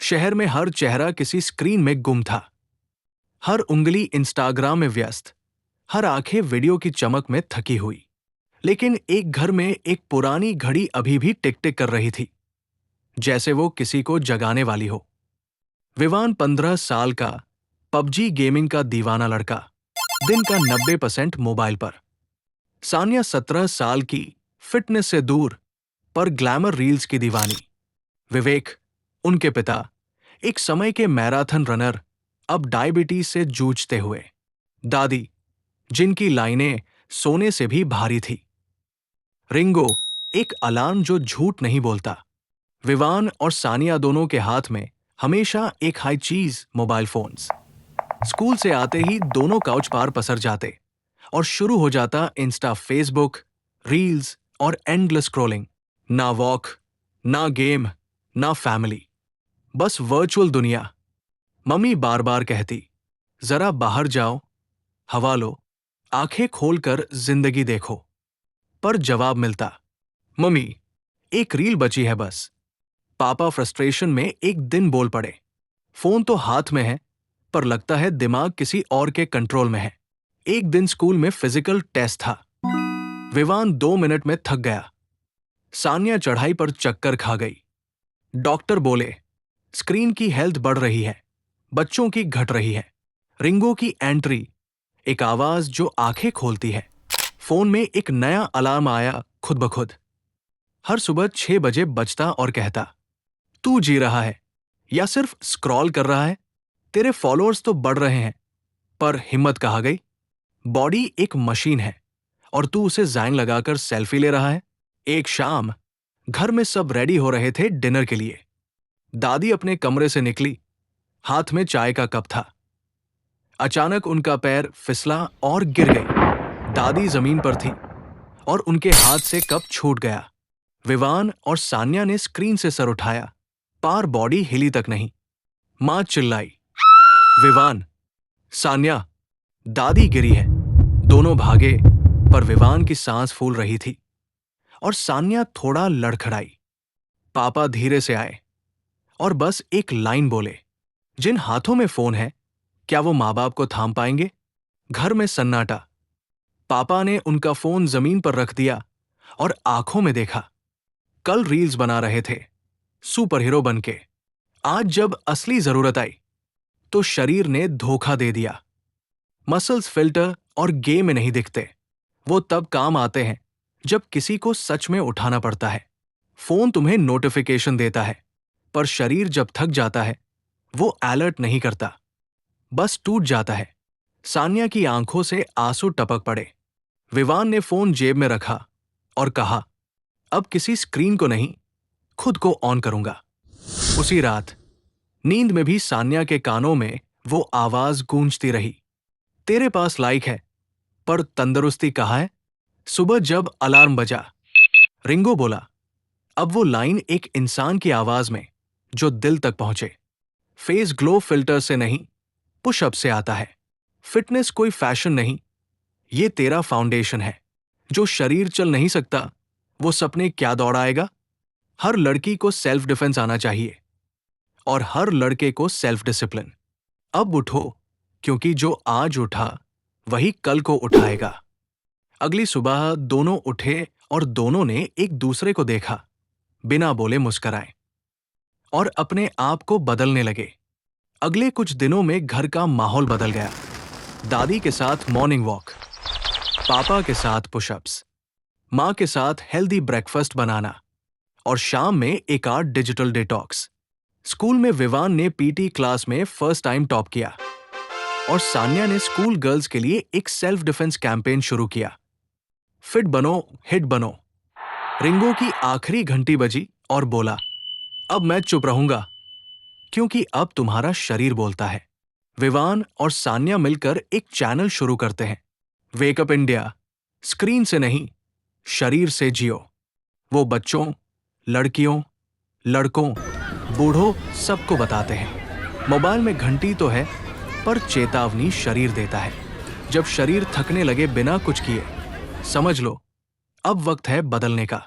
शहर में हर चेहरा किसी स्क्रीन में गुम था। हर उंगली इंस्टाग्राम में व्यस्त, हर आंखें वीडियो की चमक में थकी हुई। लेकिन एक घर में एक पुरानी घड़ी अभी भी टिक टिक कर रही थी, जैसे वो किसी को जगाने वाली हो। विवान 15 साल का, पबजी गेमिंग का दीवाना लड़का, दिन का 90% मोबाइल पर। सानिया 17 साल की, फिटनेस से दूर पर ग्लैमर रील्स की दीवानी। विवेक, उनके पिता, एक समय के मैराथन रनर, अब डायबिटीज से जूझते हुए। दादी, जिनकी लाइनें सोने से भी भारी थी। रिंगो, एक अलार्म जो झूठ नहीं बोलता। विवान और सानिया दोनों के हाथ में हमेशा एक हाई चीज मोबाइल फोन्स। स्कूल से आते ही दोनों काउच पार पसर जाते और शुरू हो जाता इंस्टा, फेसबुक, रील्स और एंडलेस स्क्रॉलिंग। ना वॉक, ना गेम, ना फैमिली, बस वर्चुअल दुनिया। मम्मी बार बार कहती, जरा बाहर जाओ, हवा लो, आंखें खोलकर जिंदगी देखो। पर जवाब मिलता, मम्मी, एक रील बची है बस। पापा फ्रस्ट्रेशन में एक दिन बोल पड़े, फोन तो हाथ में है, पर लगता है दिमाग किसी और के कंट्रोल में है। एक दिन स्कूल में फिजिकल टेस्ट था। विवान 2 मिनट में थक गया। सानिया चढ़ाई पर चक्कर खा गई। डॉक्टर बोले, स्क्रीन की हेल्थ बढ़ रही है, बच्चों की घट रही है। रिंगो की एंट्री, एक आवाज जो आंखें खोलती है। फोन में एक नया अलार्म आया खुद ब खुद। हर सुबह 6 बजे बजता और कहता, तू जी रहा है या सिर्फ स्क्रॉल कर रहा है? तेरे फॉलोअर्स तो बढ़ रहे हैं, पर हिम्मत कहाँ गई? बॉडी एक मशीन है और तू उसे जाइन लगाकर सेल्फी ले रहा है। एक शाम घर में सब रेडी हो रहे थे डिनर के लिए। दादी अपने कमरे से निकली, हाथ में चाय का कप था। अचानक उनका पैर फिसला और गिर गई। दादी जमीन पर थी और उनके हाथ से कप छूट गया। विवान और सान्या ने स्क्रीन से सर उठाया, पार बॉडी हिली तक नहीं। मां चिल्लाई, विवान, सान्या, दादी गिरी है। दोनों भागे, पर विवान की सांस फूल रही थी और सान्या थोड़ा लड़खड़ाई। पापा धीरे से आए और बस एक लाइन बोले, जिन हाथों में फोन है, क्या वो मां बाप को थाम पाएंगे? घर में सन्नाटा। पापा ने उनका फोन जमीन पर रख दिया और आंखों में देखा। कल रील्स बना रहे थे, सुपर हीरो बनके। आज जब असली जरूरत आई, तो शरीर ने धोखा दे दिया। मसल्स फिल्टर और गेम में नहीं दिखते, वो तब काम आते हैं जब किसी को सच में उठाना पड़ता है। फोन तुम्हें नोटिफिकेशन देता है, पर शरीर जब थक जाता है, वो अलर्ट नहीं करता, बस टूट जाता है। सान्या की आंखों से आंसू टपक पड़े। विवान ने फोन जेब में रखा और कहा, अब किसी स्क्रीन को नहीं, खुद को ऑन करूंगा। उसी रात नींद में भी सान्या के कानों में वो आवाज गूंजती रही, तेरे पास लाइक है, पर तंदुरुस्ती कहाँ है? सुबह जब अलार्म बजा, रिंगो बोला, अब वो लाइन एक इंसान की आवाज में जो दिल तक पहुंचे। फेस ग्लो फिल्टर से नहीं, पुशअप से आता है। फिटनेस कोई फैशन नहीं, ये तेरा फाउंडेशन है। जो शरीर चल नहीं सकता, वो सपने क्या दौड़ाएगा? हर लड़की को सेल्फ डिफेंस आना चाहिए और हर लड़के को सेल्फ डिसिप्लिन। अब उठो, क्योंकि जो आज उठा वही कल को उठाएगा। अगली सुबह दोनों उठे और दोनों ने एक दूसरे को देखा, बिना बोले मुस्कुराए और अपने आप को बदलने लगे। अगले कुछ दिनों में घर का माहौल बदल गया। दादी के साथ मॉर्निंग वॉक, पापा के साथ पुशअप्स, माँ के साथ हेल्दी ब्रेकफास्ट बनाना और शाम में एक आध डिजिटल डिटॉक्स। स्कूल में विवान ने पीटी क्लास में फर्स्ट टाइम टॉप किया और सान्या ने स्कूल गर्ल्स के लिए एक सेल्फ डिफेंस कैंपेन शुरू किया, फिट बनो, हिट बनो। रिंगो की आखिरी घंटी बजी और बोला, अब मैं चुप रहूंगा, क्योंकि अब तुम्हारा शरीर बोलता है। विवान और सान्या मिलकर एक चैनल शुरू करते हैं, वेकअप इंडिया। स्क्रीन से नहीं, शरीर से जियो। वो बच्चों, लड़कियों, लड़कों, बूढ़ों सबको बताते हैं, मोबाइल में घंटी तो है, पर चेतावनी शरीर देता है। जब शरीर थकने लगे बिना कुछ किए, समझ लो अब वक्त है बदलने का।